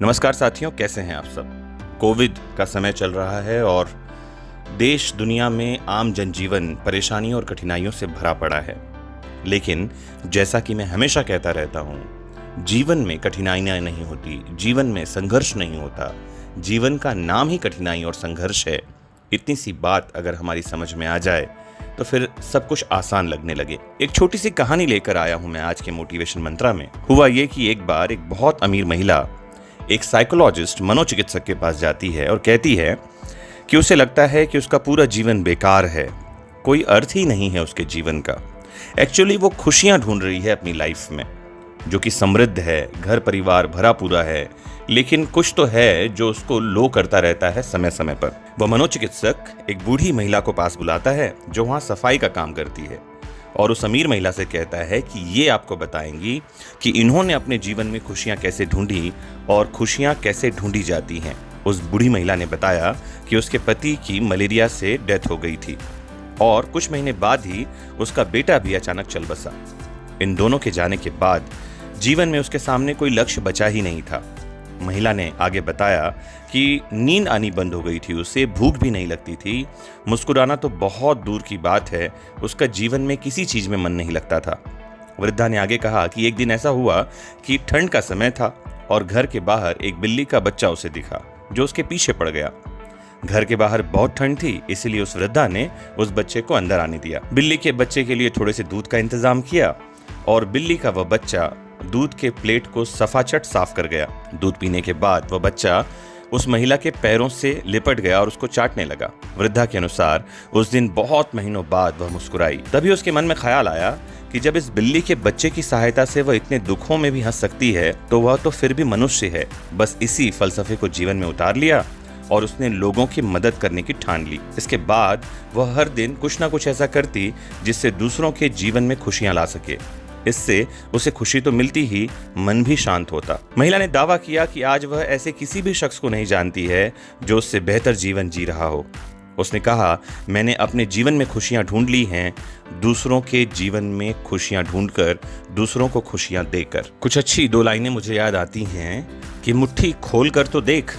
नमस्कार साथियों, कैसे हैं आप सब। कोविड का समय चल रहा है और देश दुनिया में आम जनजीवन परेशानियों और कठिनाइयों से भरा पड़ा है। लेकिन जैसा कि मैं हमेशा कहता रहता हूँ, जीवन में कठिनाइयाँ नहीं होती, जीवन में संघर्ष नहीं होता, जीवन का नाम ही कठिनाई और संघर्ष है। इतनी सी बात अगर हमारी समझ में आ जाए तो फिर सब कुछ आसान लगने लगे। एक छोटी सी कहानी लेकर आया हूं मैं आज के मोटिवेशन मंत्रा में। हुआ ये कि एक बार एक बहुत अमीर महिला एक साइकोलॉजिस्ट मनोचिकित्सक के पास जाती है और कहती है कि उसे लगता है कि उसका पूरा जीवन बेकार है, कोई अर्थ ही नहीं है उसके जीवन का। एक्चुअली वो खुशियां ढूंढ रही है अपनी लाइफ में, जो कि समृद्ध है, घर परिवार भरा पूरा है, लेकिन कुछ तो है जो उसको लो करता रहता है समय समय पर। वह मनोचिकित्सक एक बूढ़ी महिला को पास बुलाता है जो वहां सफाई का काम करती है और उस अमीर महिला से कहता है कि ये आपको बताएंगी कि इन्होंने अपने जीवन में खुशियां कैसे ढूंढी और खुशियां कैसे ढूंढी जाती हैं। उस बूढ़ी महिला ने बताया कि उसके पति की मलेरिया से डेथ हो गई थी और कुछ महीने बाद ही उसका बेटा भी अचानक चल बसा। इन दोनों के जाने के बाद जीवन में उसके सामने कोई लक्ष्य बचा ही नहीं था। महिला ने आगे बताया कि नींद आनी बंद हो गई थी, उसे भूख भी नहीं लगती थी, मुस्कुराना तो बहुत दूर की बात है, उसका जीवन में किसी चीज में मन नहीं लगता था। वृद्धा ने आगे कहा कि एक दिन ऐसा हुआ कि ठंड का समय था और घर के बाहर एक बिल्ली का बच्चा उसे दिखा जो उसके पीछे पड़ गया। घर के बाहर बहुत ठंड थी, इसलिए उस वृद्धा ने उस बच्चे को अंदर आने दिया। बिल्ली के बच्चे के लिए थोड़े से दूध का इंतजाम किया और बिल्ली का वह बच्चा दूध के प्लेट को सफाचट साफ कर गया। दूध पीने के बाद वह बच्चा उस महिला के पैरों से लिपट गया और उसको चाटने लगा। वृद्धा के अनुसार उस दिन बहुत महीनों बाद वह मुस्कुराई। तभी उसके मन में ख्याल आया कि जब इस बिल्ली के बच्चे की सहायता से वह इतने दुखों में भी हंस सकती है तो वह तो फिर भी मनुष्य है। बस इसी फलसफे को जीवन में उतार लिया और उसने लोगों की मदद करने की ठान ली। इसके बाद वह हर दिन कुछ ना कुछ ऐसा करती जिससे दूसरों के जीवन में खुशियां ला सके। इससे उसे खुशी तो मिलती ही, मन भी शांत होता। महिला ने दावा किया कि आज वह ऐसे किसी भी शख्स को नहीं जानती है जो उससे बेहतर जीवन जी रहा हो। उसने कहा, मैंने अपने जीवन में खुशियां ढूंढ ली हैं, दूसरों के जीवन में खुशियां ढूंढकर, दूसरों को खुशियां देकर। कुछ अच्छी दो लाइनें मुझे याद आती हैं कि मुट्ठी खोल कर तो देख,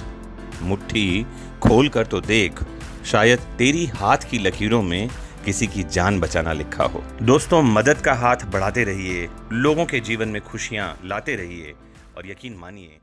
मुट्ठी खोल कर तो देख, शायद तेरी हाथ की लकीरों में किसी की जान बचाना लिखा हो। दोस्तों, मदद का हाथ बढ़ाते रहिए, लोगों के जीवन में खुशियां लाते रहिए और यकीन मानिए